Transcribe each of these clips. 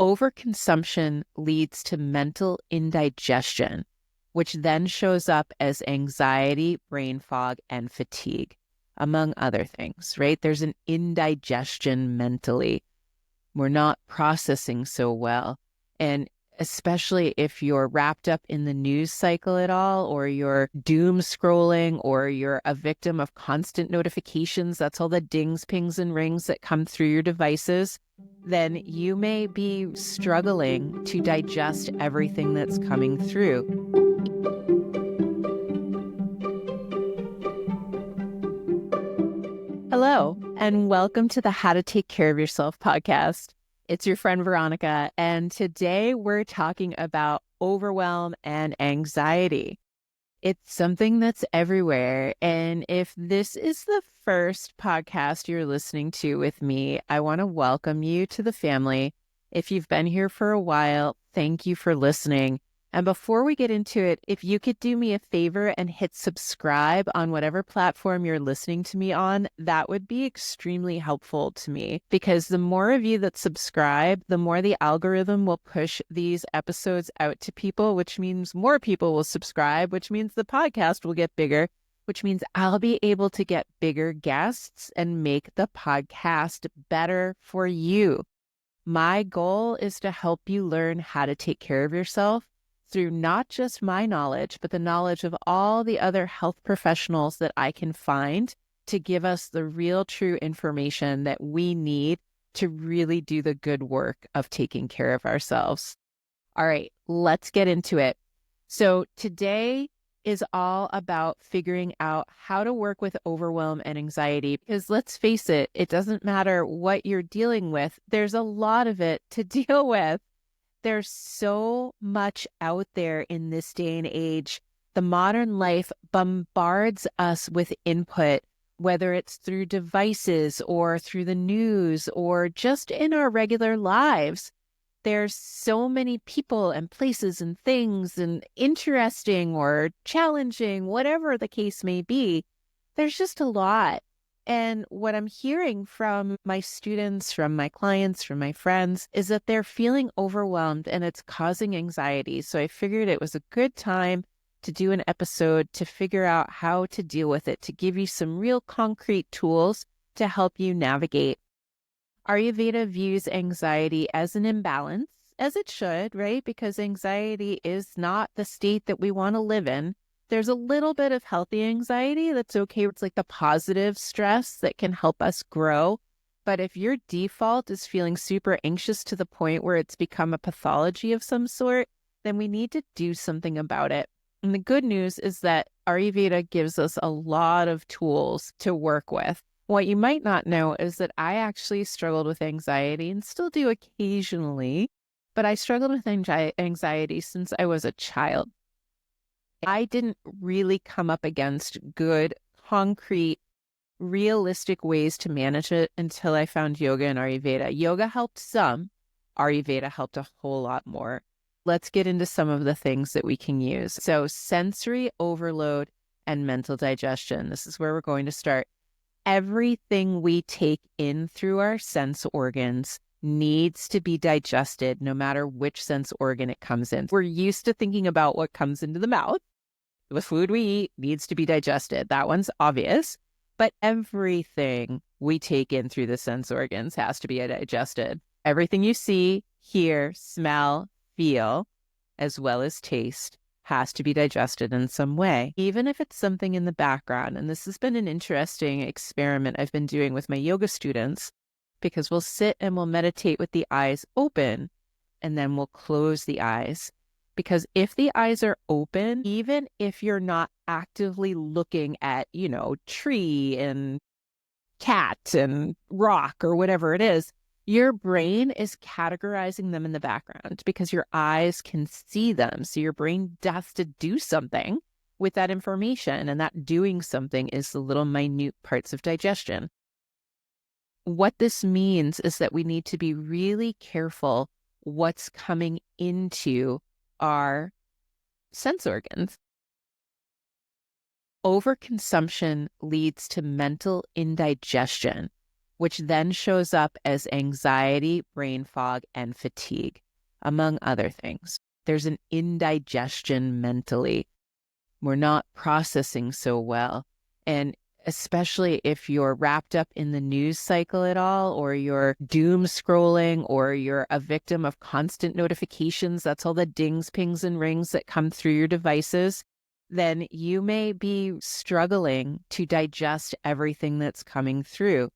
Overconsumption leads to mental indigestion, which then shows up as anxiety, brain fog, and fatigue, among other things, right? There's an indigestion mentally. We're not processing so well. And especially if you're wrapped up in the news cycle at all, or you're doom scrolling, or you're a victim of constant notifications, that's all the dings, pings, and rings that come through your devices, then you may be struggling to digest everything that's coming through. Hello, and welcome to the How to Take Care of Yourself podcast. It's your friend Veronica, and today we're talking about overwhelm and anxiety. It's something that's everywhere, and if this is the first podcast you're listening to with me, I want to welcome you to the family. If you've been here for a while, thank you for listening. And before we get into it, if you could do me a favor and hit subscribe on whatever platform you're listening to me on, that would be extremely helpful to me, because the more of you that subscribe, the more the algorithm will push these episodes out to people, which means more people will subscribe, which means the podcast will get bigger, which means I'll be able to get bigger guests and make the podcast better for you. My goal is to help you learn how to take care of yourself through not just my knowledge, but the knowledge of all the other health professionals that I can find to give us the real true information that we need to really do the good work of taking care of ourselves. All right, let's get into it. So today is all about figuring out how to work with overwhelm and anxiety, because let's face it, it doesn't matter what you're dealing with. There's a lot of it to deal with. There's so much out there in this day and age. The modern life bombards us with input, whether it's through devices or through the news or just in our regular lives. There's so many people and places and things and interesting or challenging, whatever the case may be. There's just a lot. And what I'm hearing from my students, from my clients, from my friends, is that they're feeling overwhelmed and it's causing anxiety. So I figured it was a good time to do an episode to figure out how to deal with it, to give you some real concrete tools to help you navigate. Ayurveda views anxiety as an imbalance, as it should, right? Because anxiety is not the state that we want to live in. There's a little bit of healthy anxiety that's okay. It's like the positive stress that can help us grow. But if your default is feeling super anxious to the point where it's become a pathology of some sort, then we need to do something about it. And the good news is that Ayurveda gives us a lot of tools to work with. What you might not know is that I actually struggled with anxiety and still do occasionally, but I struggled with anxiety since I was a child. I didn't really come up against good, concrete, realistic ways to manage it until I found yoga and Ayurveda. Yoga helped some. Ayurveda helped a whole lot more. Let's get into some of the things that we can use. So sensory overload and mental digestion. This is where we're going to start. Everything we take in through our sense organs needs to be digested, no matter which sense organ it comes in. We're used to thinking about what comes into the mouth. The food we eat needs to be digested. That one's obvious. But everything we take in through the sense organs has to be digested. Everything you see, hear, smell, feel, as well as taste, has to be digested in some way, even if it's something in the background. And this has been an interesting experiment I've been doing with my yoga students, because we'll sit and we'll meditate with the eyes open, and then we'll close the eyes. Because if the eyes are open, even if you're not actively looking at, tree and cat and rock or whatever it is, your brain is categorizing them in the background because your eyes can see them. So your brain has to do something with that information. And that doing something is the little minute parts of digestion. What this means is that we need to be really careful what's coming into our sense organs. Overconsumption leads to mental indigestion, which then shows up as anxiety, brain fog, and fatigue, among other things. There's an indigestion mentally. We're not processing so well. And especially if you're wrapped up in the news cycle at all, or you're doom scrolling, or you're a victim of constant notifications, that's all the dings, pings, and rings that come through your devices, then you may be struggling to digest everything that's coming through.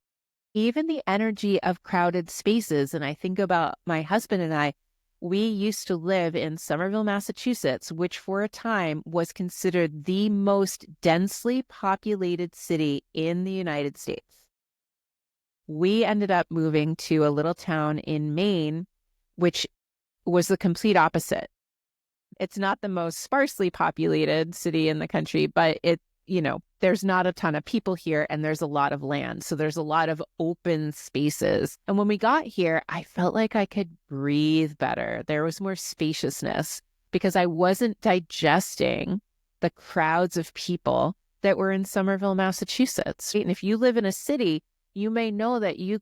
Even the energy of crowded spaces. And I think about my husband and I, we used to live in Somerville, Massachusetts, which for a time was considered the most densely populated city in the United States. We ended up moving to a little town in Maine, which was the complete opposite. It's not the most sparsely populated city in the country, but there's not a ton of people here and there's a lot of land. So there's a lot of open spaces. And when we got here, I felt like I could breathe better. There was more spaciousness because I wasn't digesting the crowds of people that were in Somerville, Massachusetts. And if you live in a city, you may know that you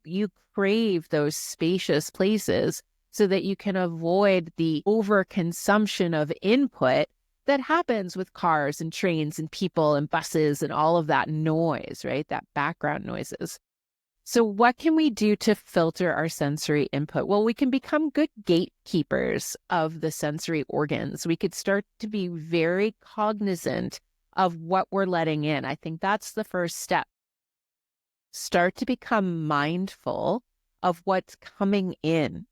crave those spacious places so that you can avoid the overconsumption of input that happens with cars and trains and people and buses and all of that noise, right? That background noises. So what can we do to filter our sensory input? Well, we can become good gatekeepers of the sensory organs. We could start to be very cognizant of what we're letting in. I think that's the first step. Start to become mindful of what's coming in.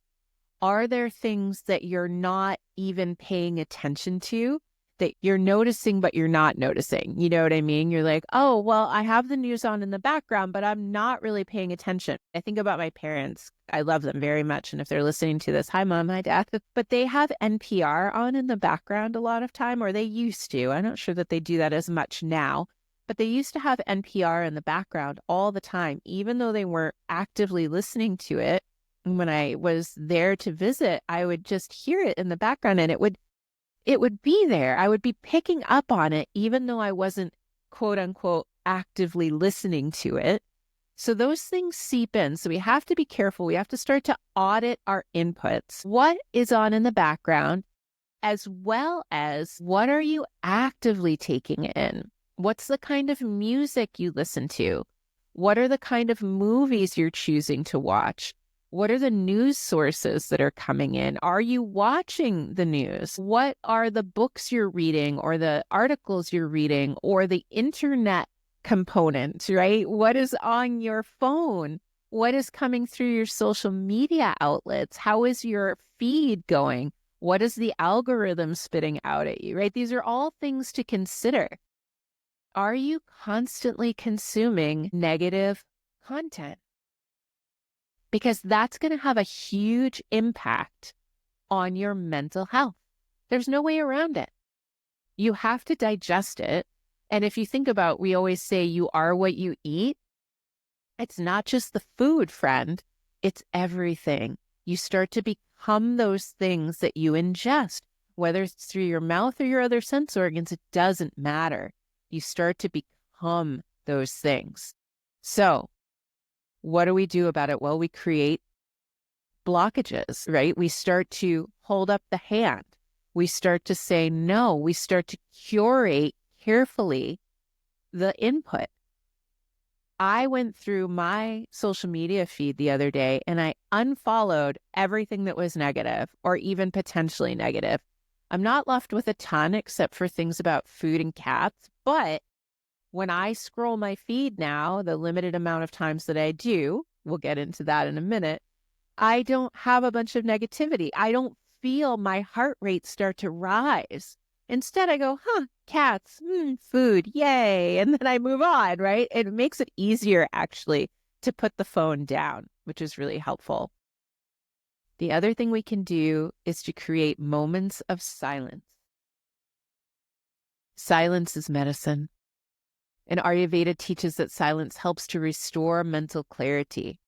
Are there things that you're not even paying attention to, that you're noticing, but you're not noticing? You know what I mean? You're like, oh, well, I have the news on in the background, but I'm not really paying attention. I think about my parents. I love them very much. And if they're listening to this, hi, Mom, hi, Dad. But they have NPR on in the background a lot of time, or they used to. I'm not sure that they do that as much now, but they used to have NPR in the background all the time, even though they weren't actively listening to it. And when I was there to visit, I would just hear it in the background and it would be there. I would be picking up on it, even though I wasn't, quote unquote, actively listening to it. So those things seep in. So we have to be careful. We have to start to audit our inputs. What is on in the background, as well as what are you actively taking in? What's the kind of music you listen to? What are the kind of movies you're choosing to watch? What are the news sources that are coming in? Are you watching the news? What are the books you're reading, or the articles you're reading, or the internet component, right? What is on your phone? What is coming through your social media outlets? How is your feed going? What is the algorithm spitting out at you, right? These are all things to consider. Are you constantly consuming negative content? Because that's going to have a huge impact on your mental health. There's no way around it. You have to digest it. And if you think about, we always say you are what you eat. It's not just the food, friend. It's everything. You start to become those things that you ingest, whether it's through your mouth or your other sense organs, it doesn't matter. You start to become those things. So what do we do about it? Well, we create blockages, right? We start to hold up the hand. We start to say no. We start to curate carefully the input. I went through my social media feed the other day and I unfollowed everything that was negative or even potentially negative. I'm not left with a ton except for things about food and cats, but when I scroll my feed now, the limited amount of times that I do, we'll get into that in a minute, I don't have a bunch of negativity. I don't feel my heart rate start to rise. Instead, I go, cats, food, yay. And then I move on, right? It makes it easier, actually, to put the phone down, which is really helpful. The other thing we can do is to create moments of silence. Silence is medicine. And Ayurveda teaches that silence helps to restore mental clarity.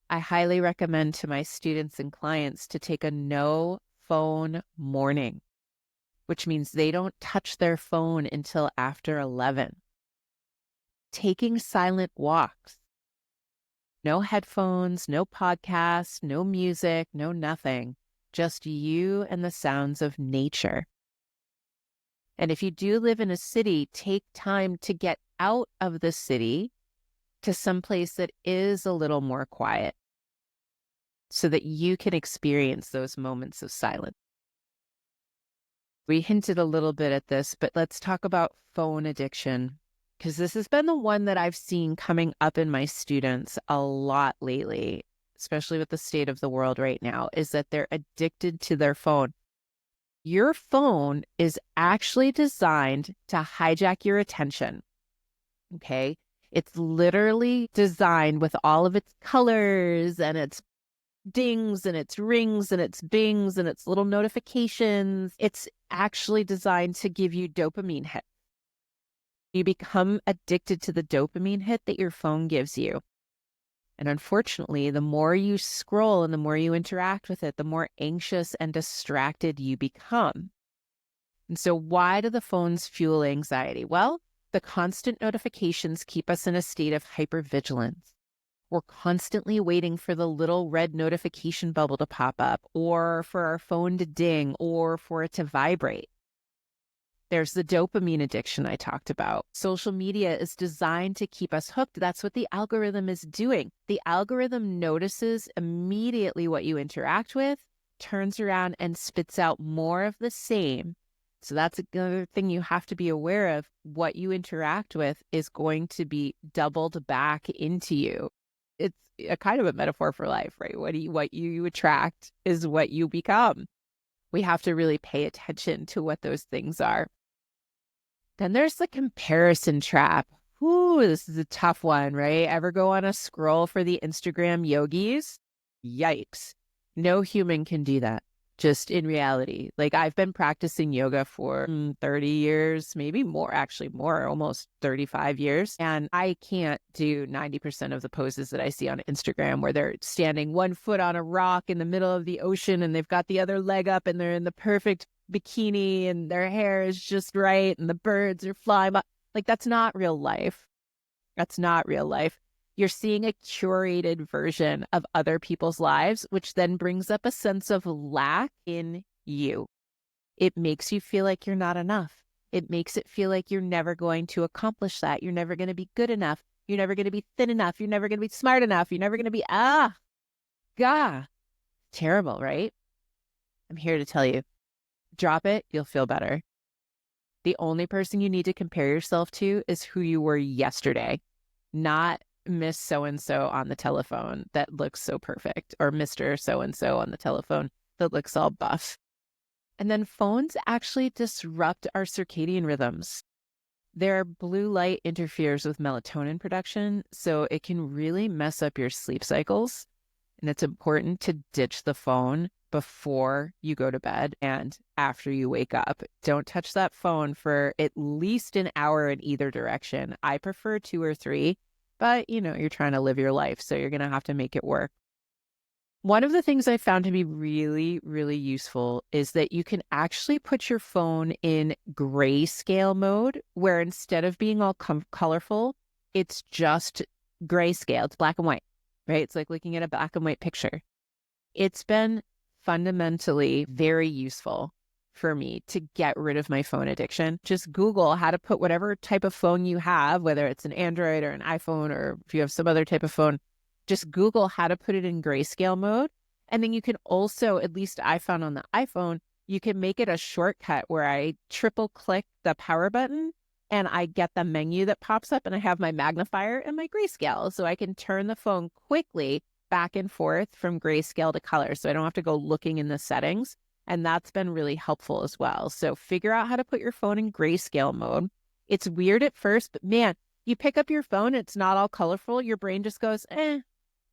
I highly recommend to my students and clients to take a no phone morning, which means they don't touch their phone until after 11. Taking silent walks, No headphones, no podcasts, no music, no nothing. Just you and the sounds of nature. And if you do live in a city, take time to get out of the city to someplace that is a little more quiet so that you can experience those moments of silence. We hinted a little bit at this, but let's talk about phone addiction, because this has been the one that I've seen coming up in my students a lot lately, especially with the state of the world right now, is that they're addicted to their phone. Your phone is actually designed to hijack your attention, okay? It's literally designed with all of its colors and its dings and its rings and its bings and its little notifications. It's actually designed to give you dopamine hits. You become addicted to the dopamine hit that your phone gives you. And unfortunately, the more you scroll and the more you interact with it, the more anxious and distracted you become. And so why do the phones fuel anxiety? Well, the constant notifications keep us in a state of hypervigilance. We're constantly waiting for the little red notification bubble to pop up, or for our phone to ding, or for it to vibrate. There's the dopamine addiction I talked about. Social media is designed to keep us hooked. That's what the algorithm is doing. The algorithm notices immediately what you interact with, turns around and spits out more of the same. So that's another thing you have to be aware of. What you interact with is going to be doubled back into you. It's a kind of a metaphor for life, right? What you attract is what you become. We have to really pay attention to what those things are. Then there's the comparison trap. Ooh, this is a tough one, right? Ever go on a scroll for the Instagram yogis? Yikes. No human can do that. Just in reality. Like, I've been practicing yoga for 30 years, maybe more, actually more, almost 35 years. And I can't do 90% of the poses that I see on Instagram where they're standing one foot on a rock in the middle of the ocean and they've got the other leg up and they're in the perfect bikini and their hair is just right and the birds are flying by. Like, that's not real life. That's not real life. You're seeing a curated version of other people's lives, which then brings up a sense of lack in you. It makes you feel like you're not enough. It makes it feel like you're never going to accomplish that. You're never going to be good enough. You're never going to be thin enough. You're never going to be smart enough. You're never going to be, terrible, right? I'm here to tell you, drop it, you'll feel better. The only person you need to compare yourself to is who you were yesterday, not Miss So-and-so on the telephone that looks so perfect, or Mr. So-and-so on the telephone that looks all buff. And then phones actually disrupt our circadian rhythms. Their blue light interferes with melatonin production, so it can really mess up your sleep cycles. And it's important to ditch the phone before you go to bed and after you wake up. Don't touch that phone for at least an hour in either direction. I prefer 2 or 3. But, you're trying to live your life, so you're going to have to make it work. One of the things I found to be really, really useful is that you can actually put your phone in grayscale mode, where instead of being all colorful, it's just grayscale. It's black and white, right? It's like looking at a black and white picture. It's been fundamentally very useful for me to get rid of my phone addiction. Just Google how to put whatever type of phone you have, whether it's an Android or an iPhone, or if you have some other type of phone, just Google how to put it in grayscale mode. And then you can also, at least I found on the iPhone, you can make it a shortcut where I triple click the power button and I get the menu that pops up and I have my magnifier and my grayscale. So I can turn the phone quickly back and forth from grayscale to color. So I don't have to go looking in the settings. And that's been really helpful as well. So figure out how to put your phone in grayscale mode. It's weird at first, but man, you pick up your phone, it's not all colorful. Your brain just goes, I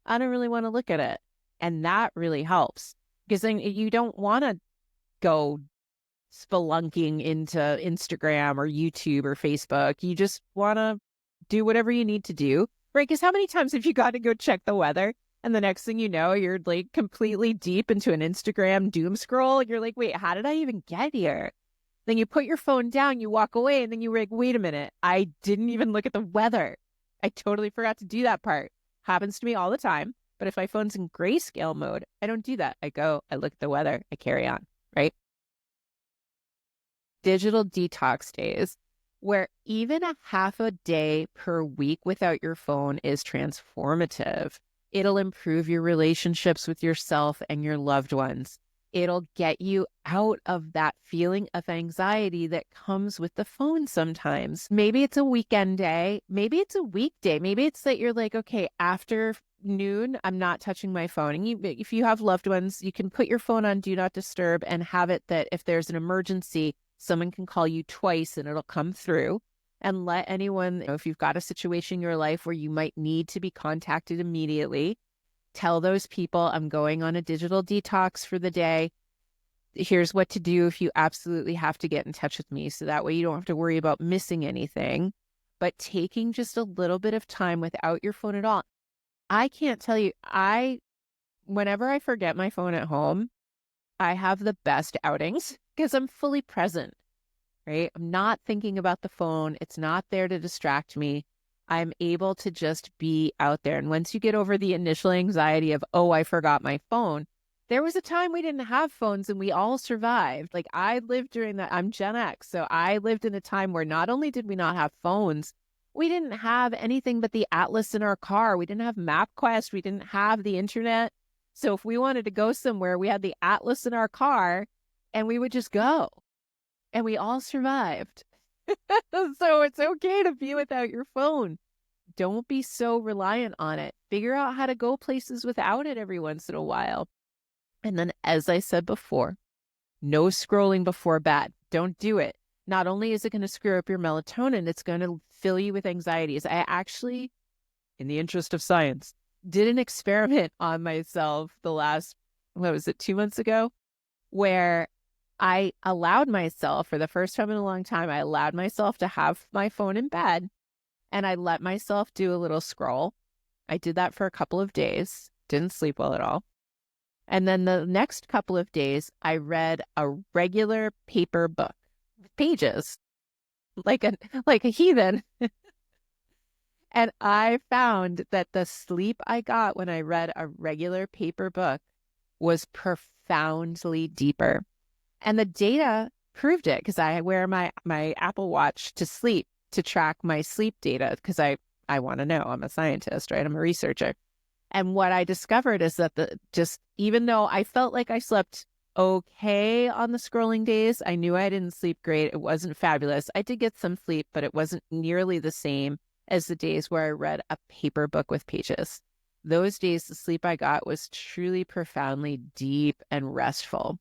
don't really want to look at it. And that really helps, because then you don't want to go spelunking into Instagram or YouTube or Facebook. You just want to do whatever you need to do, right? Because how many times have you got to go check the weather? And the next thing you know, you're like completely deep into an Instagram doom scroll. You're like, wait, how did I even get here? Then you put your phone down, you walk away, and then you're like, wait a minute, I didn't even look at the weather. I totally forgot to do that part. Happens to me all the time. But if my phone's in grayscale mode, I don't do that. I go, I look at the weather, I carry on, right? Digital detox days, where even a half a day per week without your phone is transformative. It'll improve your relationships with yourself and your loved ones. It'll get you out of that feeling of anxiety that comes with the phone sometimes. Maybe it's a weekend day. Maybe it's a weekday. Maybe it's that you're like, okay, after noon, I'm not touching my phone. And if you have loved ones, you can put your phone on Do Not Disturb and have it that if there's an emergency, someone can call you twice and it'll come through. And let anyone, if you've got a situation in your life where you might need to be contacted immediately, tell those people, I'm going on a digital detox for the day. Here's what to do if you absolutely have to get in touch with me. So that way you don't have to worry about missing anything. But taking just a little bit of time without your phone at all. I can't tell you, whenever I forget my phone at home, I have the best outings because I'm fully present, right? I'm not thinking about the phone. It's not there to distract me. I'm able to just be out there. And once you get over the initial anxiety of, oh, I forgot my phone, there was a time we didn't have phones and we all survived. Like I lived during that. I'm Gen X. So I lived in a time where not only did we not have phones, we didn't have anything but the atlas in our car. We didn't have MapQuest. We didn't have the internet. So if we wanted to go somewhere, we had the atlas in our car and we would just go. And we all survived. So it's okay to be without your phone. Don't be so reliant on it. Figure out how to go places without it every once in a while. And then, as I said before, no scrolling before bed. Don't do it. Not only is it going to screw up your melatonin, it's going to fill you with anxieties. I actually, in the interest of science, did an experiment on myself the last, 2 months ago, where I allowed myself, for the first time in a long time, I allowed myself to have my phone in bed and I let myself do a little scroll. I did that for a couple of days, didn't sleep well at all. And then the next couple of days, I read a regular paper book, pages, like a heathen. And I found that the sleep I got when I read a regular paper book was profoundly deeper. And the data proved it because I wear my Apple Watch to sleep to track my sleep data because I want to know. I'm a scientist, right? I'm a researcher. And what I discovered is that even though I felt like I slept okay on the scrolling days, I knew I didn't sleep great. It wasn't fabulous. I did get some sleep, but it wasn't nearly the same as the days where I read a paper book with pages. Those days, the sleep I got was truly profoundly deep and restful.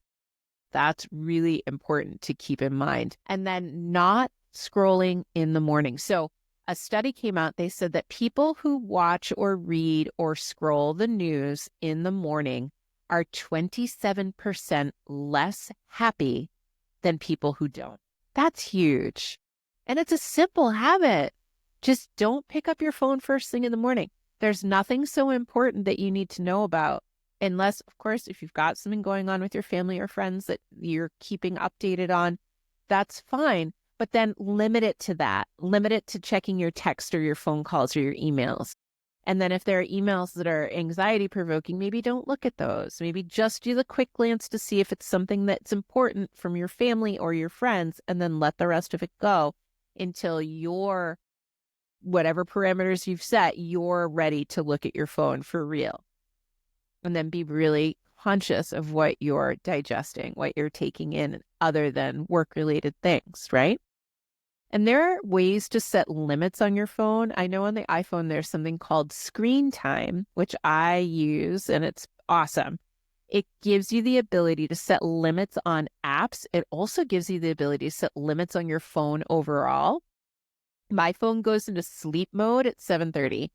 That's really important to keep in mind. And then not scrolling in the morning. So a study came out, they said that people who watch or read or scroll the news in the morning are 27% less happy than people who don't. That's huge. And it's a simple habit. Just don't pick up your phone first thing in the morning. There's nothing so important that you need to know about, unless, of course, if you've got something going on with your family or friends that you're keeping updated on, that's fine. But then limit it to that. Limit it to checking your text or your phone calls or your emails. And then if there are emails that are anxiety provoking, maybe don't look at those. Maybe just do the quick glance to see if it's something that's important from your family or your friends, and then let the rest of it go until whatever parameters you've set, you're ready to look at your phone for real. And then be really conscious of what you're digesting, what you're taking in other than work-related things, right? And there are ways to set limits on your phone. I know on the iPhone, there's something called screen time, which I use, and it's awesome. It gives you the ability to set limits on apps. It also gives you the ability to set limits on your phone overall. My phone goes into sleep mode at 7:30.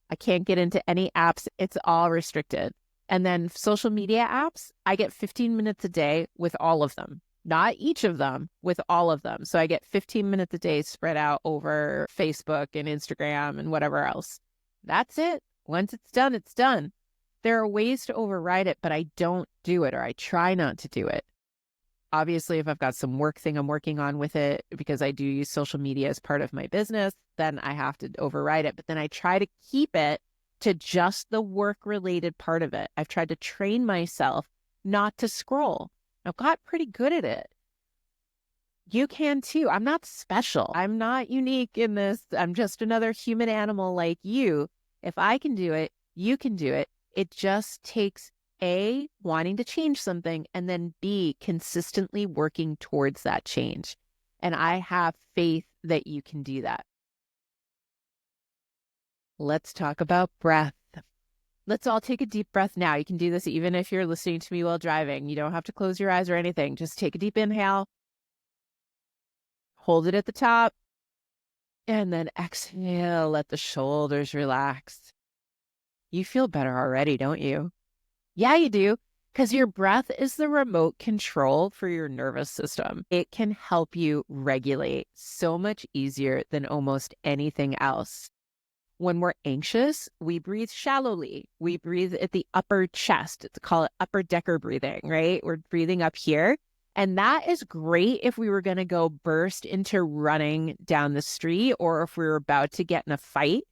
I can't get into any apps. It's all restricted. And then social media apps, I get 15 minutes a day with all of them. Not each of them, with all of them. So I get 15 minutes a day spread out over Facebook and Instagram and whatever else. That's it. Once it's done, it's done. There are ways to override it, but I don't do it, or I try not to do it. Obviously, if I've got some work thing I'm working on with it, because I do use social media as part of my business, then I have to override it. But then I try to keep it to just the work-related part of it. I've tried to train myself not to scroll. I've got pretty good at it. You can too. I'm not special. I'm not unique in this. I'm just another human animal like you. If I can do it, you can do it. It just takes A, wanting to change something, and then B, consistently working towards that change. And I have faith that you can do that. Let's talk about breath. Let's all take a deep breath now. You can do this even if you're listening to me while driving. You don't have to close your eyes or anything. Just take a deep inhale. Hold it at the top. And then exhale, let the shoulders relax. You feel better already, don't you? Yeah, you do. Because your breath is the remote control for your nervous system. It can help you regulate so much easier than almost anything else. When we're anxious, we breathe shallowly. We breathe at the upper chest. It's called upper decker breathing, right? We're breathing up here. And that is great if we were going to go burst into running down the street or if we were about to get in a fight,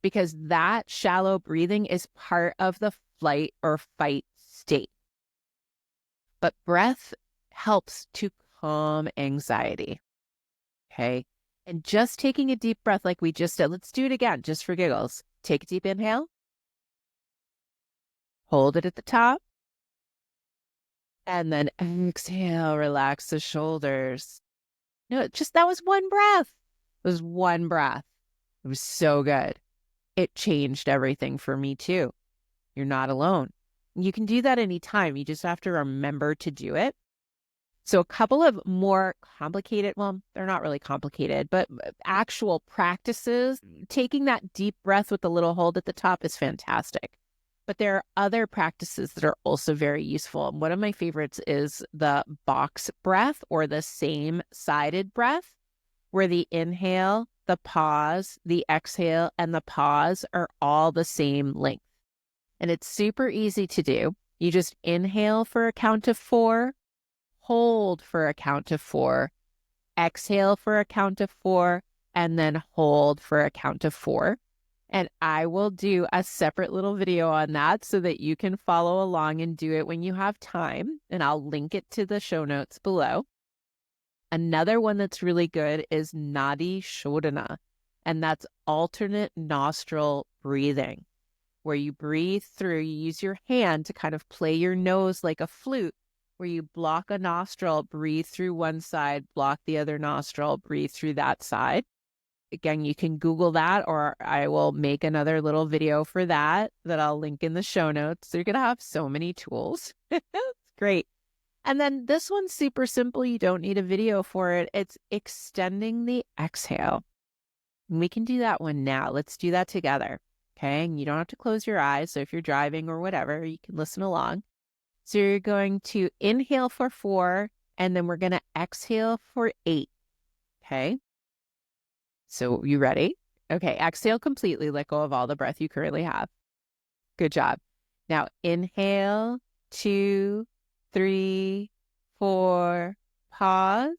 because that shallow breathing is part of the flight or fight state. But breath helps to calm anxiety. Okay. And just taking a deep breath like we just did. Let's do it again, just for giggles. Take a deep inhale. Hold it at the top. And then exhale, relax the shoulders. No, that was one breath. It was one breath. It was so good. It changed everything for me too. You're not alone. You can do that anytime. You just have to remember to do it. So a couple of more complicated, well, they're not really complicated, but actual practices, taking that deep breath with the little hold at the top is fantastic. But there are other practices that are also very useful. And one of my favorites is the box breath or the same-sided breath, where the inhale, the pause, the exhale, and the pause are all the same length. And it's super easy to do. You just inhale for a count of 4, hold for a count of 4, exhale for a count of 4, and then hold for a count of 4. And I will do a separate little video on that so that you can follow along and do it when you have time. And I'll link it to the show notes below. Another one that's really good is Nadi Shodhana, and that's alternate nostril breathing, where you breathe through, you use your hand to kind of play your nose like a flute, where you block a nostril, breathe through one side, block the other nostril, breathe through that side. Again, you can Google that, or I will make another little video for that I'll link in the show notes. So you're going to have so many tools. It's great. And then this one's super simple. You don't need a video for it. It's extending the exhale. And we can do that one now. Let's do that together. Okay. And you don't have to close your eyes. So if you're driving or whatever, you can listen along. So you're going to inhale for 4, and then we're going to exhale for 8. Okay. So you ready? Okay. Exhale completely. Let go of all the breath you currently have. Good job. Now inhale, 2, 3, 4, pause.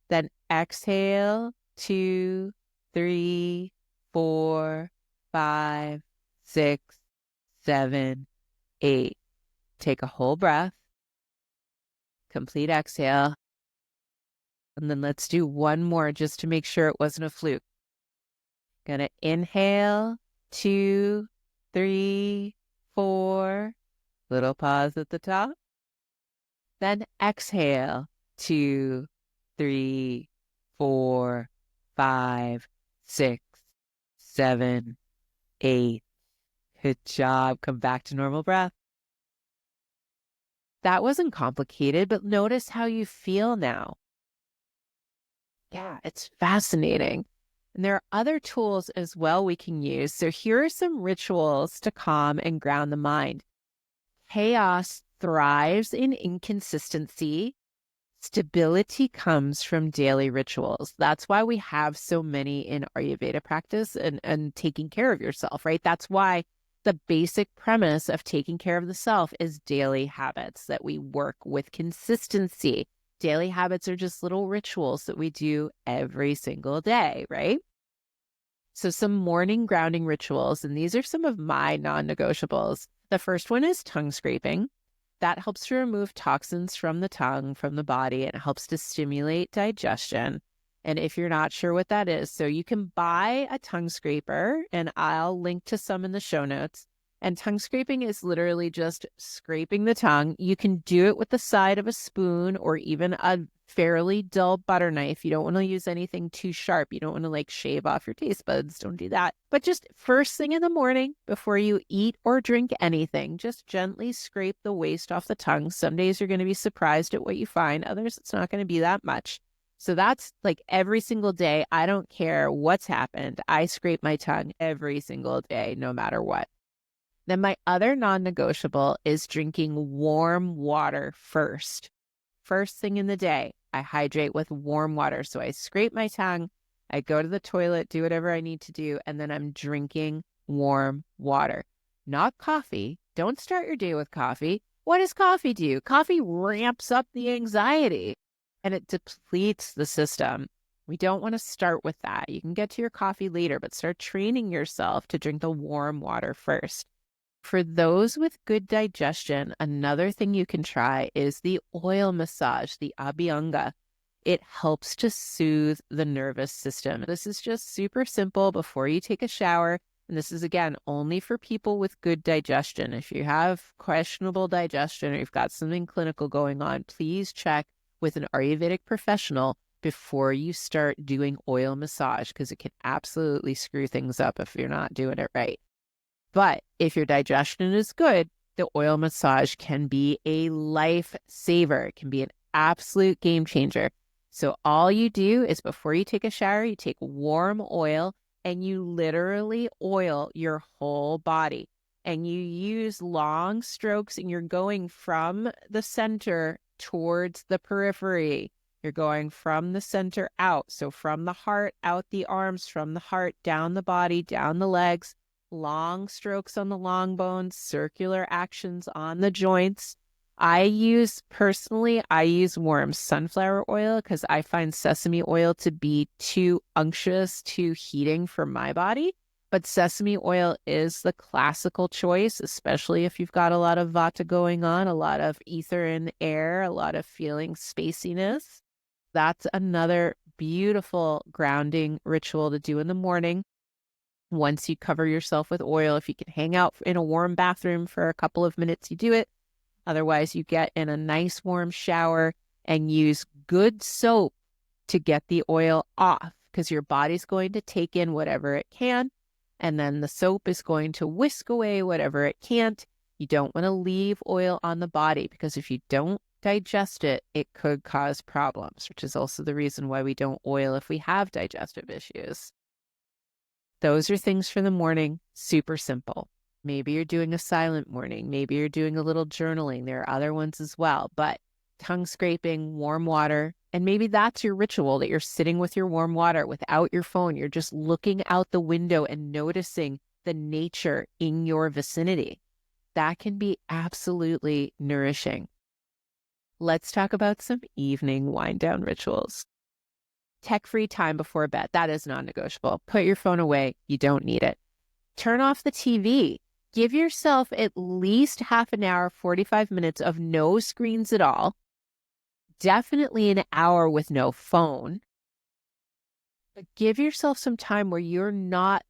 Then exhale, 2, 3, 4, 5, 6, 7, 8. Take a whole breath. Complete exhale. And then let's do one more just to make sure it wasn't a fluke. Gonna inhale, 2, 3, 4. Little pause at the top. Then exhale, 2, 3, 4, 5, 6, 7, 8. Good job. Come back to normal breath. That wasn't complicated, but notice how you feel now. Yeah, it's fascinating. And there are other tools as well we can use. So here are some rituals to calm and ground the mind. Chaos thrives in inconsistency. Stability comes from daily rituals. That's why we have so many in Ayurveda practice and taking care of yourself, right? That's why the basic premise of taking care of the self is daily habits, that we work with consistency. Daily habits are just little rituals that we do every single day, right? So some morning grounding rituals, and these are some of my non-negotiables. The first one is tongue scraping. That helps to remove toxins from the tongue, from the body, and it helps to stimulate digestion. And if you're not sure what that is, so you can buy a tongue scraper, and I'll link to some in the show notes. And tongue scraping is literally just scraping the tongue. You can do it with the side of a spoon or even a fairly dull butter knife. You don't want to use anything too sharp. You don't want to like shave off your taste buds. Don't do that. But just first thing in the morning before you eat or drink anything, just gently scrape the waste off the tongue. Some days you're going to be surprised at what you find. Others, it's not going to be that much. So that's like every single day. I don't care what's happened. I scrape my tongue every single day, no matter what. Then my other non-negotiable is drinking warm water first. First thing in the day, I hydrate with warm water. So I scrape my tongue, I go to the toilet, do whatever I need to do, and then I'm drinking warm water. Not coffee. Don't start your day with coffee. What does coffee do? Coffee ramps up the anxiety and it depletes the system. We don't want to start with that. You can get to your coffee later, but start training yourself to drink the warm water first. For those with good digestion, another thing you can try is the oil massage, the Abhyanga. It helps to soothe the nervous system. This is just super simple before you take a shower. And this is, again, only for people with good digestion. If you have questionable digestion or you've got something clinical going on, please check with an Ayurvedic professional before you start doing oil massage, because it can absolutely screw things up if you're not doing it right. But if your digestion is good, the oil massage can be a lifesaver. It can be an absolute game changer. So all you do is before you take a shower, you take warm oil and you literally oil your whole body. And you use long strokes and you're going from the center towards the periphery. You're going from the center out. So from the heart, out the arms, from the heart, down the body, down the legs. Long strokes on the long bones, circular actions on the joints. I use warm sunflower oil because I find sesame oil to be too unctuous, too heating for my body. But sesame oil is the classical choice, especially if you've got a lot of vata going on, a lot of ether in the air, a lot of feeling spaciness. That's another beautiful grounding ritual to do in the morning. Once you cover yourself with oil, if you can hang out in a warm bathroom for a couple of minutes, you do it. Otherwise, you get in a nice warm shower and use good soap to get the oil off, because your body's going to take in whatever it can, and then the soap is going to whisk away whatever it can't. You don't want to leave oil on the body, because if you don't digest it, it could cause problems, which is also the reason why we don't oil if we have digestive issues. Those are things for the morning, super simple. Maybe you're doing a silent morning. Maybe you're doing a little journaling. There are other ones as well, but tongue scraping, warm water, and maybe that's your ritual, that you're sitting with your warm water without your phone. You're just looking out the window and noticing the nature in your vicinity. That can be absolutely nourishing. Let's talk about some evening wind down rituals. Tech-free time before bed. That is non-negotiable. Put your phone away. You don't need it. Turn off the TV. Give yourself at least half an hour, 45 minutes of no screens at all. Definitely an hour with no phone. But give yourself some time where you're not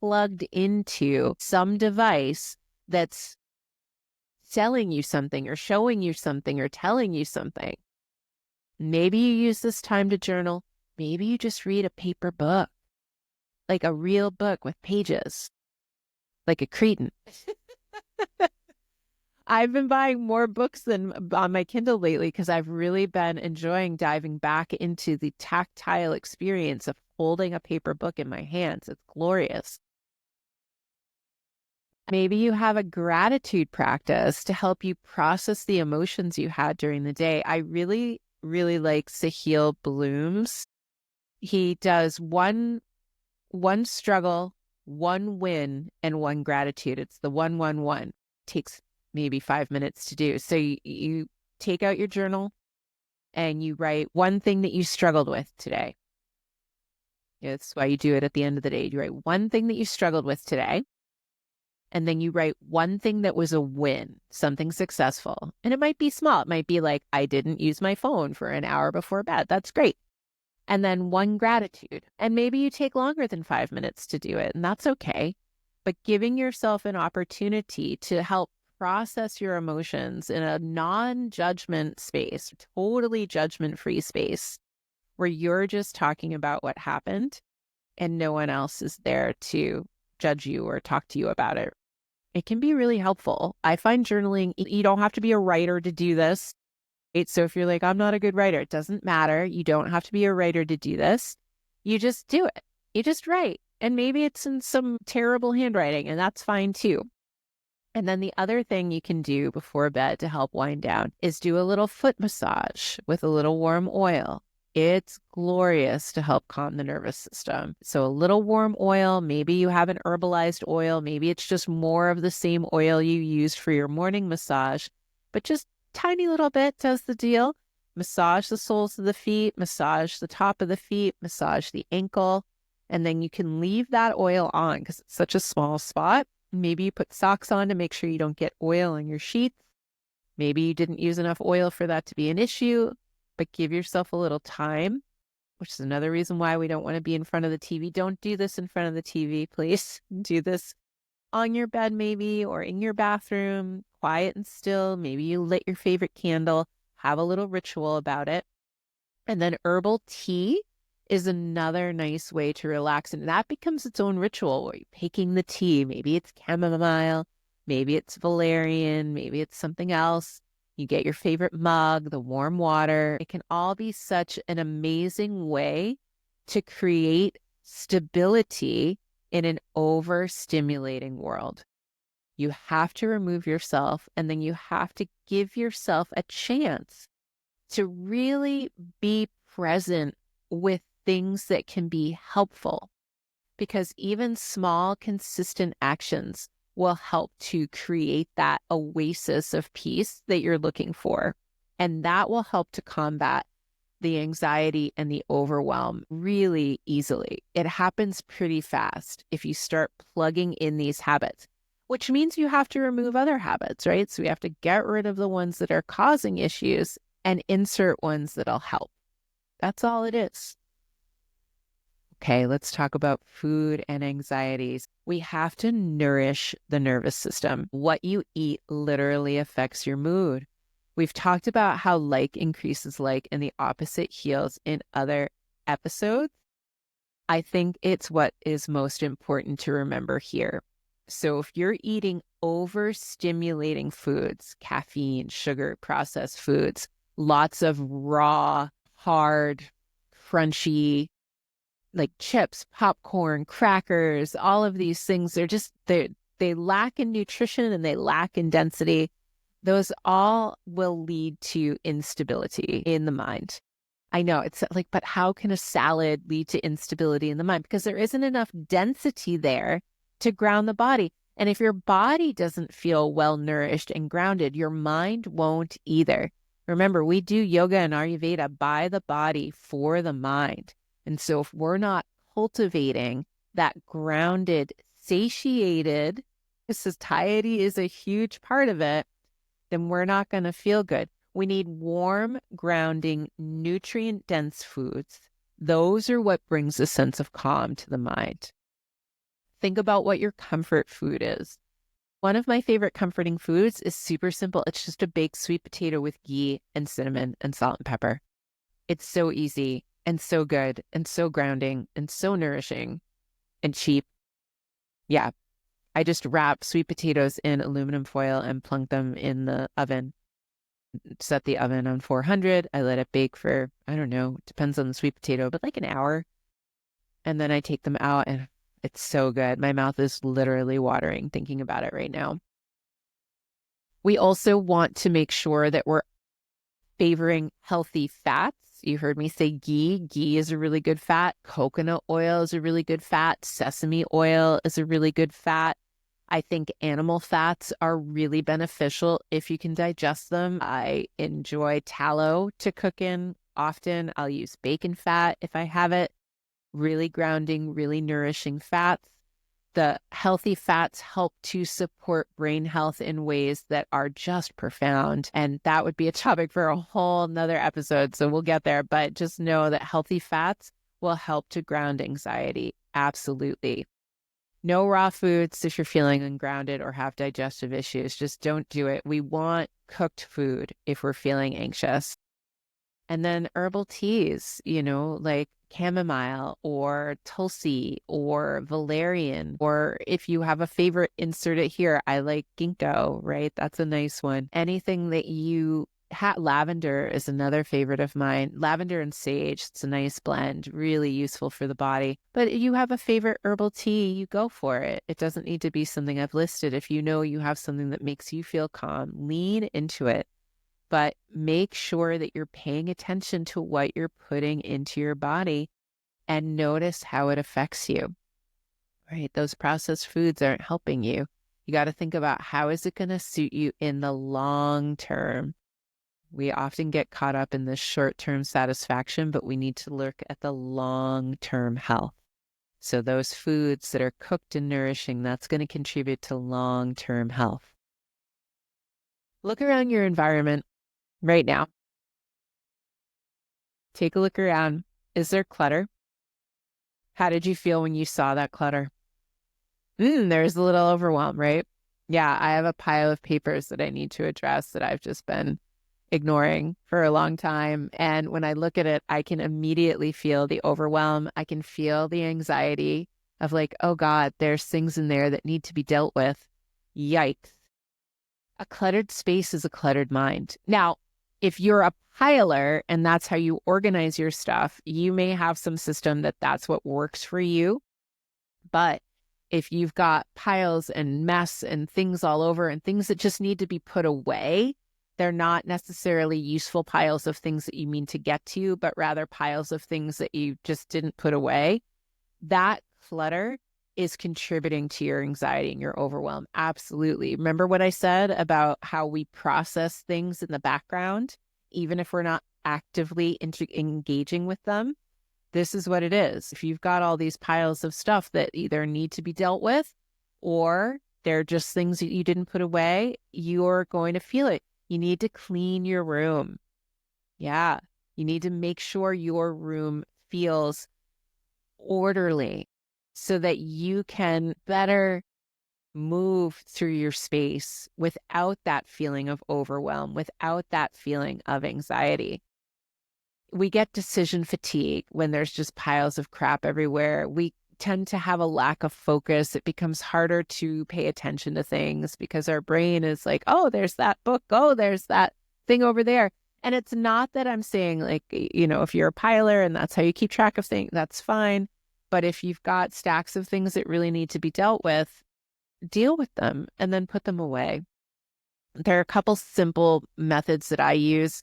plugged into some device that's selling you something or showing you something or telling you something. Maybe you use this time to journal. Maybe you just read a paper book, like a real book with pages, like a cretin. I've been buying more books than on my Kindle lately because I've really been enjoying diving back into the tactile experience of holding a paper book in my hands. It's glorious. Maybe you have a gratitude practice to help you process the emotions you had during the day. I really, really like Sahil Bloom's. He does one struggle, one win, and one gratitude. It's the 1-1-1. Takes maybe 5 minutes to do. So you take out your journal and you write one thing that you struggled with today. It's why you do it at the end of the day. You write one thing that you struggled with today, and then you write one thing that was a win, something successful. And it might be small. It might be like, I didn't use my phone for an hour before bed. That's great. And then one gratitude. And maybe you take longer than 5 minutes to do it, and that's okay. But giving yourself an opportunity to help process your emotions in a non-judgment space, totally judgment-free space, where you're just talking about what happened and no one else is there to judge you or talk to you about it. It can be really helpful. I find journaling, you don't have to be a writer to do this. So if you're like, I'm not a good writer, it doesn't matter. You don't have to be a writer to do this. You just do it. You just write. And maybe it's in some terrible handwriting, and that's fine too. And then the other thing you can do before bed to help wind down is do a little foot massage with a little warm oil. It's glorious to help calm the nervous system. So a little warm oil, maybe you have an herbalized oil, maybe it's just more of the same oil you used for your morning massage, but just tiny little bit does the deal. Massage the soles of the feet, massage the top of the feet, massage the ankle, and then you can leave that oil on because it's such a small spot. Maybe you put socks on to make sure you don't get oil on your sheets. Maybe you didn't use enough oil for that to be an issue, but give yourself a little time, which is another reason why we don't want to be in front of the TV. Don't do this in front of the TV, please. Do this on your bed maybe, or in your bathroom, quiet and still. Maybe you lit your favorite candle, have a little ritual about it. And then herbal tea is another nice way to relax. And that becomes its own ritual where you're picking the tea. Maybe it's chamomile, maybe it's valerian, maybe it's something else. You get your favorite mug, the warm water. It can all be such an amazing way to create stability in an overstimulating world. You have to remove yourself, and then you have to give yourself a chance to really be present with things that can be helpful, because even small, consistent actions will help to create that oasis of peace that you're looking for. And that will help to combat the anxiety and the overwhelm really easily. It happens pretty fast if you start plugging in these habits, which means you have to remove other habits, right? So we have to get rid of the ones that are causing issues and insert ones that'll help. That's all it is. Okay, let's talk about food and anxieties. We have to nourish the nervous system. What you eat literally affects your mood. We've talked about how like increases like and the opposite heals in other episodes. I think it's what is most important to remember here. So if you're eating overstimulating foods, caffeine, sugar, processed foods, lots of raw, hard, crunchy, like chips, popcorn, crackers, all of these things, they lack in nutrition and they lack in density. Those all will lead to instability in the mind. I know it's like, but how can a salad lead to instability in the mind? Because there isn't enough density there to ground the body. And if your body doesn't feel well nourished and grounded, your mind won't either. Remember, we do yoga and Ayurveda by the body for the mind. And so if we're not cultivating that grounded, satiated, satiety is a huge part of it, then we're not going to feel good. We need warm, grounding, nutrient-dense foods. Those are what brings a sense of calm to the mind. Think about what your comfort food is. One of my favorite comforting foods is super simple. It's just a baked sweet potato with ghee and cinnamon and salt and pepper. It's so easy and so good and so grounding and so nourishing and cheap. Yeah, I just wrap sweet potatoes in aluminum foil and plunk them in the oven. Set the oven on 400. I let it bake for, I don't know, depends on the sweet potato, but like an hour. And then I take them out and it's so good. My mouth is literally watering thinking about it right now. We also want to make sure that we're favoring healthy fats. You heard me say ghee. Ghee is a really good fat. Coconut oil is a really good fat. Sesame oil is a really good fat. I think animal fats are really beneficial if you can digest them. I enjoy tallow to cook in often. I'll use bacon fat if I have it. really grounding, really nourishing fats. The healthy fats help to support brain health in ways that are just profound. And that would be a topic for a whole nother episode. So we'll get there. But just know that healthy fats will help to ground anxiety. Absolutely. No raw foods if you're feeling ungrounded or have digestive issues. Just don't do it. We want cooked food if we're feeling anxious. And then herbal teas, like chamomile or tulsi or valerian, or if you have a favorite, insert it here. I like ginkgo, right? That's a nice one. Anything that lavender is another favorite of mine. Lavender and sage, it's a nice blend, really useful for the body. But you have a favorite herbal tea, you go for it. It doesn't need to be something I've listed. If you know you have something that makes you feel calm, lean into it. But make sure that you're paying attention to what you're putting into your body and notice how it affects you, right? Those processed foods aren't helping you. You got to think about how is it going to suit you in the long term. We often get caught up in this short-term satisfaction, but we need to look at the long-term health. So those foods that are cooked and nourishing, that's going to contribute to long-term health. Look around your environment right now. Take a look around. Is there clutter? How did you feel when you saw that clutter? There's a little overwhelm, right? Yeah, I have a pile of papers that I need to address that I've just been ignoring for a long time. And when I look at it, I can immediately feel the overwhelm. I can feel the anxiety of like, oh God, there's things in there that need to be dealt with. Yikes. A cluttered space is a cluttered mind. Now, if you're a piler and that's how you organize your stuff, you may have some system that's what works for you. But if you've got piles and mess and things all over and things that just need to be put away, they're not necessarily useful piles of things that you mean to get to, but rather piles of things that you just didn't put away. That clutter is contributing to your anxiety and your overwhelm. Absolutely. Remember what I said about how we process things in the background, even if we're not actively engaging with them? This is what it is. If you've got all these piles of stuff that either need to be dealt with or they're just things that you didn't put away, you're going to feel it. You need to clean your room. Yeah. You need to make sure your room feels orderly so that you can better move through your space without that feeling of overwhelm, without that feeling of anxiety. We get decision fatigue when there's just piles of crap everywhere. We tend to have a lack of focus. It becomes harder to pay attention to things because our brain is like, oh, there's that book. Oh, there's that thing over there. And it's not that I'm saying like, if you're a piler and that's how you keep track of things, that's fine. But if you've got stacks of things that really need to be dealt with, deal with them and then put them away. There are a couple simple methods that I use.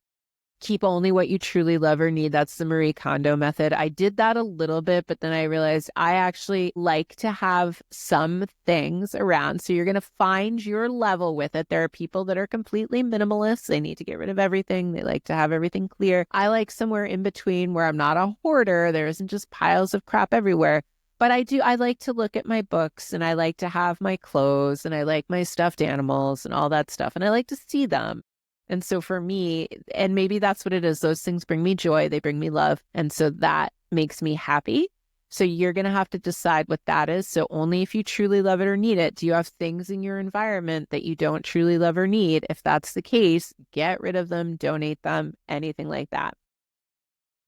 Keep only what you truly love or need. That's the Marie Kondo method. I did that a little bit, but then I realized I actually like to have some things around. So you're going to find your level with it. There are people that are completely minimalist. They need to get rid of everything. They like to have everything clear. I like somewhere in between where I'm not a hoarder. There isn't just piles of crap everywhere. But I like to look at my books and I like to have my clothes and I like my stuffed animals and all that stuff. And I like to see them. And so for me, and maybe that's what it is, those things bring me joy, they bring me love. And so that makes me happy. So you're going to have to decide what that is. So only if you truly love it or need it. Do you have things in your environment that you don't truly love or need? If that's the case, get rid of them, donate them, anything like that.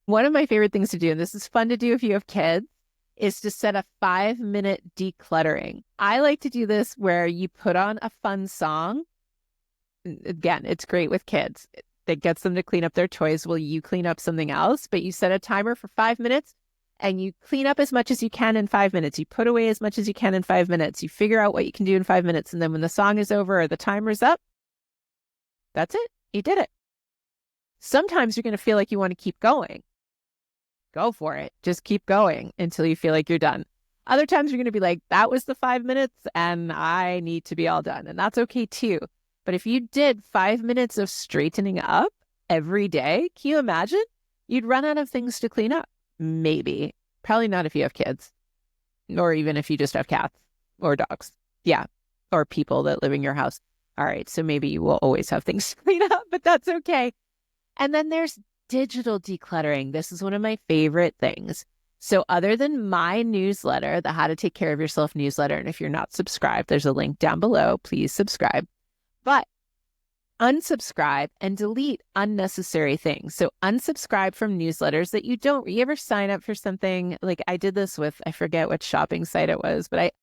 One of my favorite things to do, and this is fun to do if you have kids, is to set a 5-minute decluttering. I like to do this where you put on a fun song. Again, it's great with kids. That gets them to clean up their toys while you clean up something else. But you set a timer for 5 minutes and you clean up as much as you can in 5 minutes. You put away as much as you can in 5 minutes. You figure out what you can do in 5 minutes. And then when the song is over or the timer's up, that's it. You did it. Sometimes you're going to feel like you want to keep going. Go for it. Just keep going until you feel like you're done. Other times you're going to be like, that was the 5 minutes and I need to be all done. And that's okay too. But if you did 5 minutes of straightening up every day, can you imagine? You'd run out of things to clean up. Maybe. Probably not if you have kids, or even if you just have cats or dogs. Yeah. Or people that live in your house. All right. So maybe you will always have things to clean up, but that's okay. And then there's digital decluttering. This is one of my favorite things. So other than my newsletter, the How to Take Care of Yourself newsletter, and if you're not subscribed, there's a link down below. Please subscribe. But unsubscribe and delete unnecessary things. So unsubscribe from newsletters that you ever sign up for something like I did this with, I forget what shopping site it was, but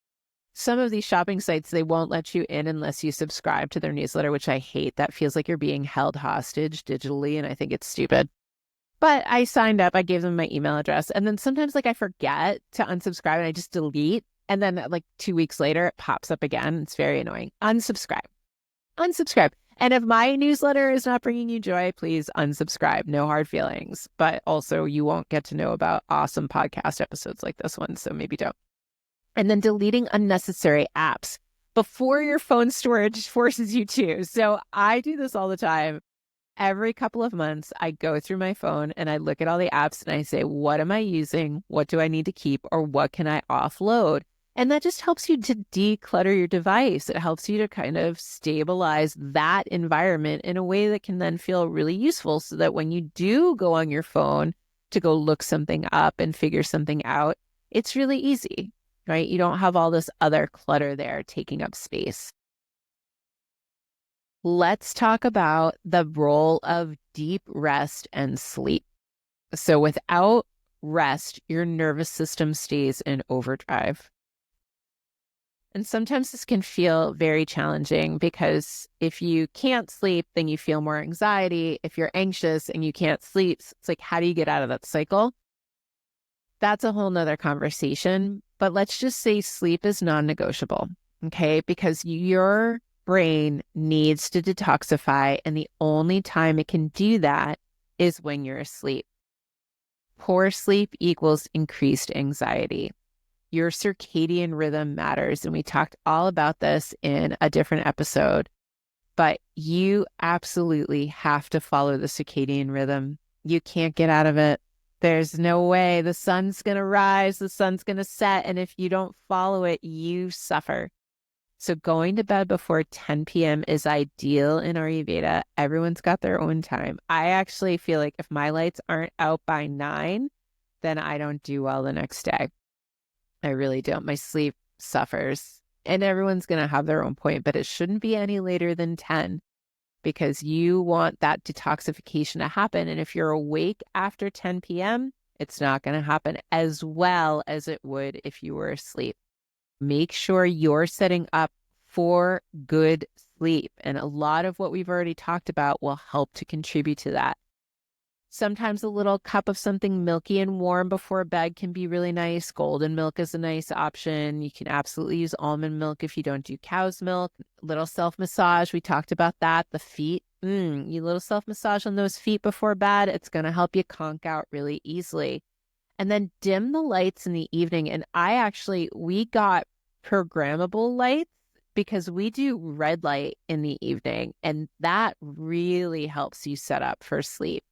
some of these shopping sites, they won't let you in unless you subscribe to their newsletter, which I hate. That feels like you're being held hostage digitally, and I think it's stupid. But I signed up, I gave them my email address, and then sometimes I forget to unsubscribe and I just delete. And then 2 weeks later, it pops up again. It's very annoying. Unsubscribe. Unsubscribe. And if my newsletter is not bringing you joy, please unsubscribe. No hard feelings. But also, you won't get to know about awesome podcast episodes like this one, so maybe don't. And then deleting unnecessary apps before your phone storage forces you to. So I do this all the time. Every couple of months, I go through my phone and I look at all the apps and I say, what am I using? What do I need to keep? Or what can I offload? And that just helps you to declutter your device. It helps you to kind of stabilize that environment in a way that can then feel really useful so that when you do go on your phone to go look something up and figure something out, it's really easy, right? You don't have all this other clutter there taking up space. Let's talk about the role of deep rest and sleep. So without rest, your nervous system stays in overdrive. And sometimes this can feel very challenging because if you can't sleep, then you feel more anxiety. If you're anxious and you can't sleep, it's like, how do you get out of that cycle? That's a whole nother conversation. But let's just say sleep is non-negotiable, okay? Because your brain needs to detoxify, and the only time it can do that is when you're asleep. Poor sleep equals increased anxiety. Your circadian rhythm matters, and we talked all about this in a different episode, but you absolutely have to follow the circadian rhythm. You can't get out of it. There's no way. The sun's going to rise, the sun's going to set, and if you don't follow it, you suffer. So going to bed before 10 p.m. is ideal in Ayurveda. Everyone's got their own time. I actually feel like if my lights aren't out by 9, then I don't do well the next day. I really don't. My sleep suffers. And everyone's going to have their own point, but it shouldn't be any later than 10 because you want that detoxification to happen. And if you're awake after 10 p.m., it's not going to happen as well as it would if you were asleep. Make sure you're setting up for good sleep. And a lot of what we've already talked about will help to contribute to that. Sometimes a little cup of something milky and warm before bed can be really nice. Golden milk is a nice option. You can absolutely use almond milk if you don't do cow's milk. Little self-massage. We talked about that. The feet. You little self-massage on those feet before bed. It's going to help you conk out really easily. And then dim the lights in the evening. And we got programmable lights because we do red light in the evening. And that really helps you set up for sleep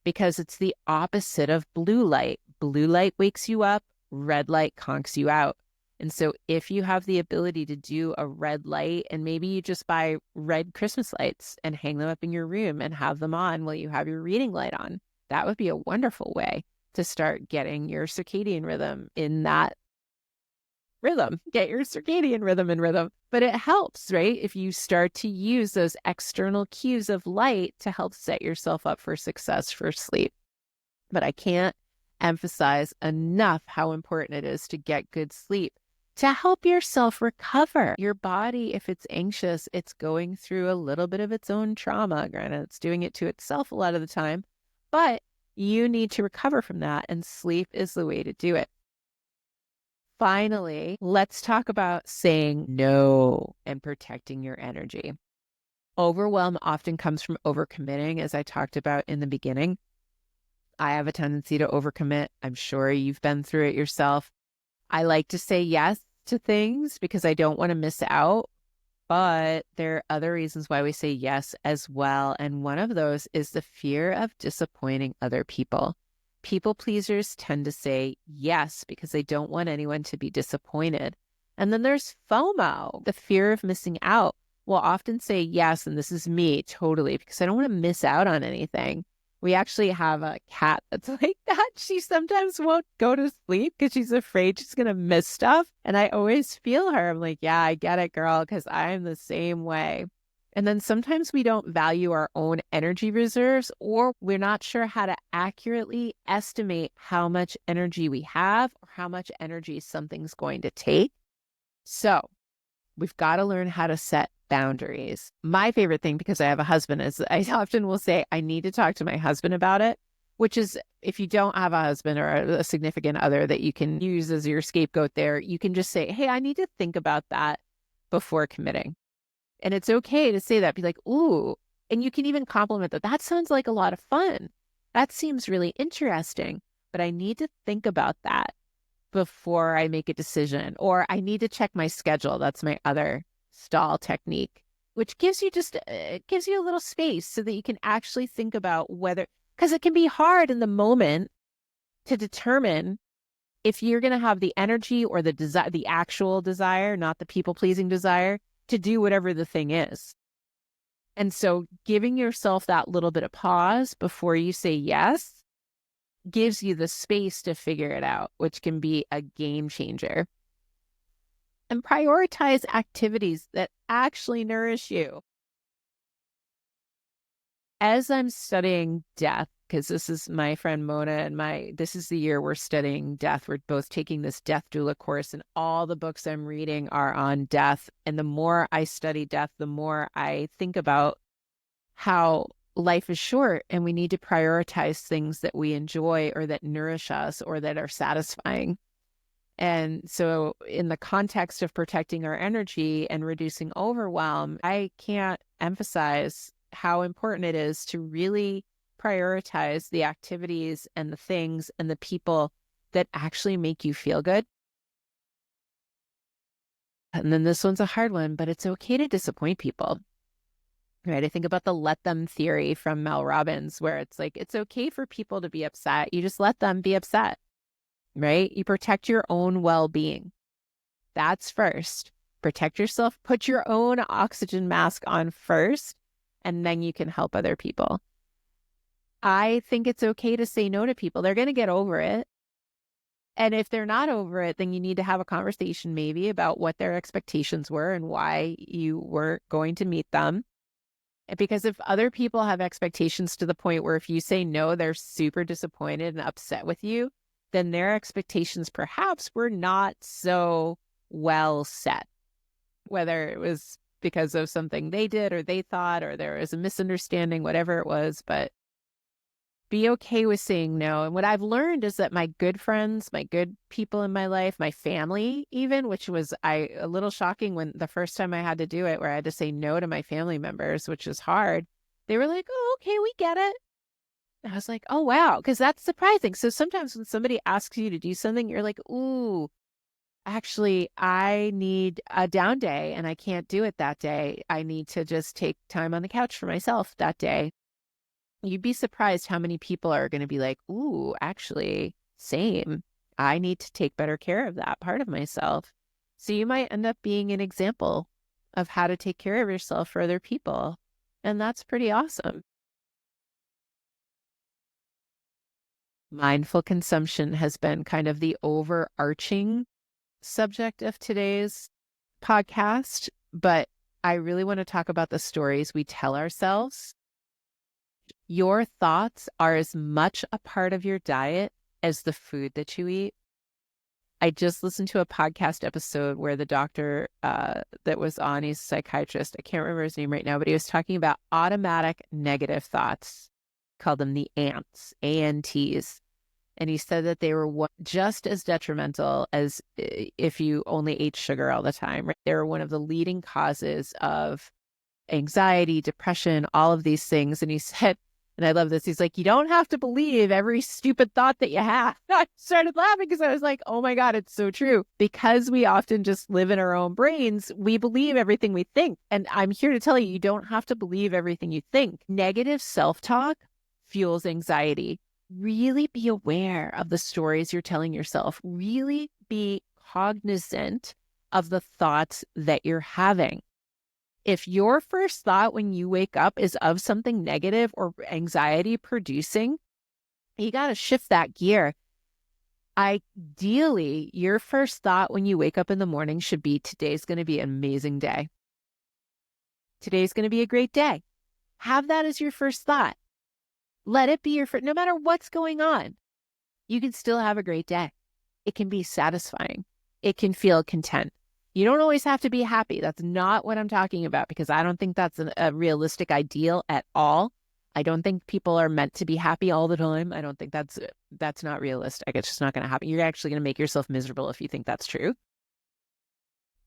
because it's the opposite of blue light. Blue light wakes you up, red light conks you out. And so if you have the ability to do a red light, and maybe you just buy red Christmas lights and hang them up in your room and have them on while you have your reading light on, that would be a wonderful way to start getting your circadian rhythm in that rhythm. Get your circadian rhythm in rhythm. But it helps, right? If you start to use those external cues of light to help set yourself up for success for sleep. But I can't emphasize enough how important it is to get good sleep to help yourself recover. Your body, if it's anxious, it's going through a little bit of its own trauma. Granted, it's doing it to itself a lot of the time, but you need to recover from that, and sleep is the way to do it. Finally, let's talk about saying no and protecting your energy. Overwhelm often comes from overcommitting, as I talked about in the beginning. I have a tendency to overcommit. I'm sure you've been through it yourself. I like to say yes to things because I don't want to miss out, but there are other reasons why we say yes as well. And one of those is the fear of disappointing other people. People pleasers tend to say yes because they don't want anyone to be disappointed. And then there's FOMO, the fear of missing out. We'll often say yes, and this is me totally, because I don't want to miss out on anything. We actually have a cat that's like that. She sometimes won't go to sleep because she's afraid she's going to miss stuff. And I always feel her. I'm like, yeah, I get it, girl, because I'm the same way. And then sometimes we don't value our own energy reserves, or we're not sure how to accurately estimate how much energy we have or how much energy something's going to take. So we've got to learn how to set boundaries. My favorite thing, because I have a husband, is I often will say, I need to talk to my husband about it, which is if you don't have a husband or a significant other that you can use as your scapegoat there, you can just say, hey, I need to think about that before committing. And it's okay to say that, be like, ooh, and you can even compliment that. That sounds like a lot of fun. That seems really interesting, but I need to think about that before I make a decision, or I need to check my schedule. That's my other stall technique, which gives you it gives you a little space so that you can actually think about whether, because it can be hard in the moment to determine if you're going to have the energy or the actual desire, not the people-pleasing desire, to do whatever the thing is. And so giving yourself that little bit of pause before you say yes gives you the space to figure it out, which can be a game changer. And prioritize activities that actually nourish you. As I'm studying death, because this is my friend Mona and this is the year we're studying death. We're both taking this death doula course, and all the books I'm reading are on death. And the more I study death, the more I think about how life is short and we need to prioritize things that we enjoy or that nourish us or that are satisfying. And so in the context of protecting our energy and reducing overwhelm, I can't emphasize how important it is to really prioritize the activities and the things and the people that actually make you feel good. And then this one's a hard one, but it's okay to disappoint people. Right. I think about the let them theory from Mel Robbins, where it's like, it's okay for people to be upset. You just let them be upset, right? You protect your own well-being. That's first. Protect yourself, put your own oxygen mask on first, and then you can help other people. I think it's okay to say no to people. They're going to get over it. And if they're not over it, then you need to have a conversation maybe about what their expectations were and why you weren't going to meet them. Because if other people have expectations to the point where if you say no, they're super disappointed and upset with you, then their expectations perhaps were not so well set, whether it was because of something they did or they thought, or there was a misunderstanding, whatever it was. But be okay with saying no. And what I've learned is that my good friends, my good people in my life, my family even, which was a little shocking when the first time I had to do it, where I had to say no to my family members, which is hard. They were like, oh, okay, we get it. I was like, oh, wow, because that's surprising. So sometimes when somebody asks you to do something, you're like, ooh, actually, I need a down day and I can't do it that day. I need to just take time on the couch for myself that day. You'd be surprised how many people are going to be like, ooh, actually, same. I need to take better care of that part of myself. So you might end up being an example of how to take care of yourself for other people. And that's pretty awesome. Mindful consumption has been kind of the overarching subject of today's podcast, but I really want to talk about the stories we tell ourselves. Your thoughts are as much a part of your diet as the food that you eat. I just listened to a podcast episode where the doctor that was on, he's a psychiatrist, I can't remember his name right now, but he was talking about automatic negative thoughts. He called them the ants, ANTs. And he said that they were just as detrimental as if you only ate sugar all the time. Right? They were one of the leading causes of anxiety, depression, all of these things. And he said, and I love this, he's like, you don't have to believe every stupid thought that you have. I started laughing because I was like, oh my God, it's so true. Because we often just live in our own brains, we believe everything we think. And I'm here to tell you, you don't have to believe everything you think. Negative self-talk fuels anxiety. really be aware of the stories you're telling yourself. Really be cognizant of the thoughts that you're having. If your first thought when you wake up is of something negative or anxiety producing, you got to shift that gear. Ideally, your first thought when you wake up in the morning should be, today's going to be an amazing day. Today's going to be a great day. Have that as your first thought. Let it be your first, no matter what's going on, you can still have a great day. It can be satisfying. It can feel content. You don't always have to be happy. That's not what I'm talking about, because I don't think that's a realistic ideal at all. I don't think people are meant to be happy all the time. I don't think that's not realistic. It's just not going to happen. You're actually going to make yourself miserable if you think that's true.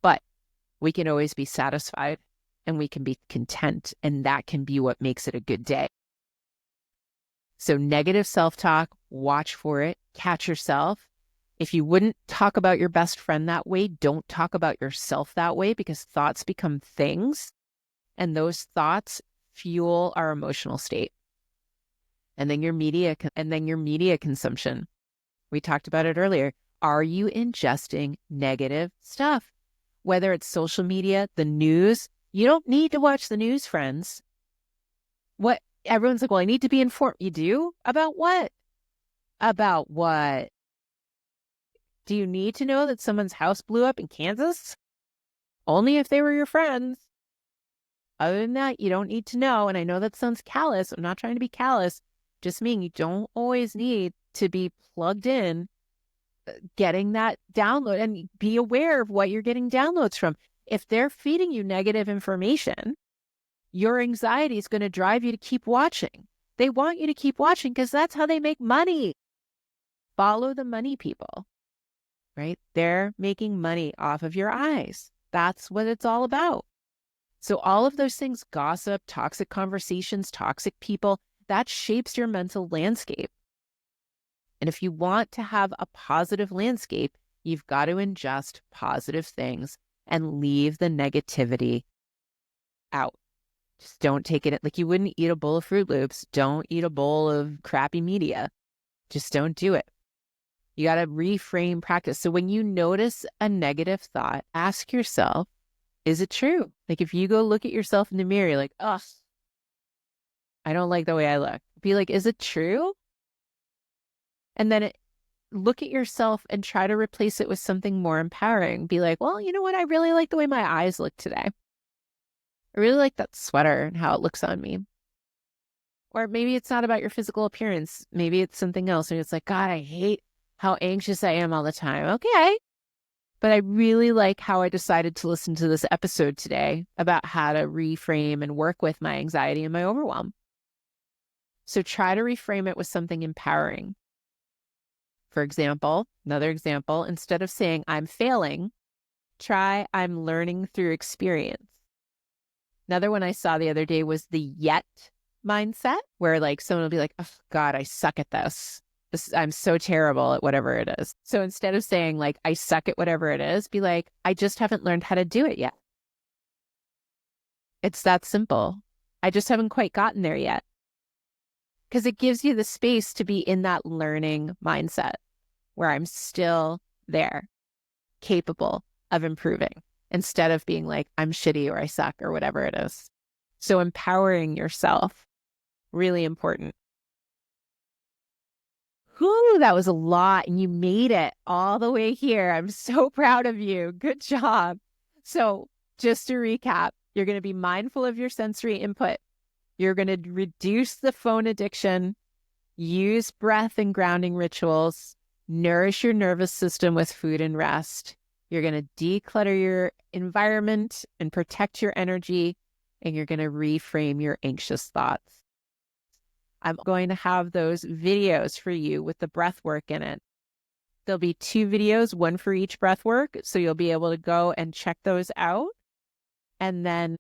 But we can always be satisfied and we can be content, and that can be what makes it a good day. So negative self-talk, watch for it, catch yourself. If you wouldn't talk about your best friend that way, don't talk about yourself that way, because thoughts become things, and those thoughts fuel our emotional state. And then your media consumption. We talked about it earlier. Are you ingesting negative stuff? Whether it's social media, the news, you don't need to watch the news, friends. What? Everyone's like, well, I need to be informed. You do? About what? About what? Do you need to know that someone's house blew up in Kansas? Only if they were your friends. Other than that, you don't need to know. And I know that sounds callous. I'm not trying to be callous. Just mean you don't always need to be plugged in, getting that download, and be aware of what you're getting downloads from. If they're feeding you negative information, your anxiety is going to drive you to keep watching. They want you to keep watching because that's how they make money. Follow the money people, right? They're making money off of your eyes. That's what it's all about. So all of those things, gossip, toxic conversations, toxic people, that shapes your mental landscape. And if you want to have a positive landscape, you've got to ingest positive things and leave the negativity out. Just don't take it. Like you wouldn't eat a bowl of Fruit Loops. Don't eat a bowl of crappy media. Just don't do it. You got to reframe practice. So when you notice a negative thought, ask yourself, is it true? Like if you go look at yourself in the mirror, you're like, ugh, I don't like the way I look. Be like, is it true? And then look at yourself and try to replace it with something more empowering. Be like, well, you know what? I really like the way my eyes look today. I really like that sweater and how it looks on me. Or maybe it's not about your physical appearance. Maybe it's something else. And it's like, God, I hate how anxious I am all the time. Okay. But I really like how I decided to listen to this episode today about how to reframe and work with my anxiety and my overwhelm. So try to reframe it with something empowering. For example, another example, instead of saying I'm failing, try I'm learning through experience. Another one I saw the other day was the yet mindset, where like someone will be like, oh God, I suck at this. I'm so terrible at whatever it is. So instead of saying like, I suck at whatever it is, be like, I just haven't learned how to do it yet. It's that simple. I just haven't quite gotten there yet. Because it gives you the space to be in that learning mindset where I'm still there, capable of improving, instead of being like, I'm shitty or I suck or whatever it is. So empowering yourself, really important. Whew, that was a lot, and you made it all the way here. I'm so proud of you. Good job. So just to recap, you're going to be mindful of your sensory input. You're going to reduce the phone addiction, use breath and grounding rituals, nourish your nervous system with food and rest. You're going to declutter your environment and protect your energy, and you're going to reframe your anxious thoughts. I'm going to have those videos for you with the breath work in it. There'll be 2 videos, one for each breath work, so you'll be able to go and check those out. And then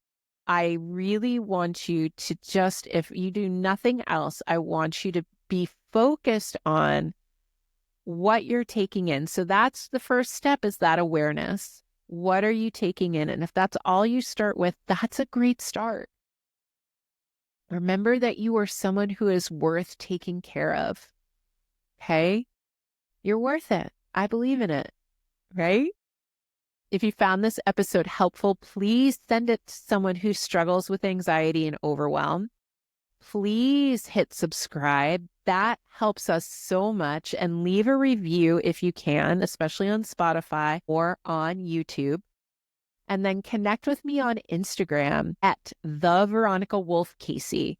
I really want you to just, if you do nothing else, I want you to be focused on what you're taking in. So that's the first step, is that awareness. What are you taking in? And if that's all you start with, that's a great start. Remember that you are someone who is worth taking care of. Okay? You're worth it. I believe in it, right? If you found this episode helpful, please send it to someone who struggles with anxiety and overwhelm. Please hit subscribe. That helps us so much. And leave a review if you can, especially on Spotify or on YouTube. And then connect with me on Instagram at the Veronica Wolff-Casey.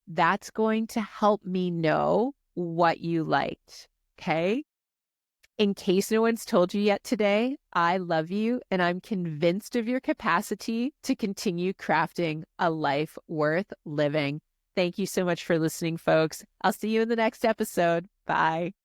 That's going to help me know what you liked. Okay? In case no one's told you yet today, I love you and I'm convinced of your capacity to continue crafting a life worth living. Thank you so much for listening, folks. I'll see you in the next episode. Bye.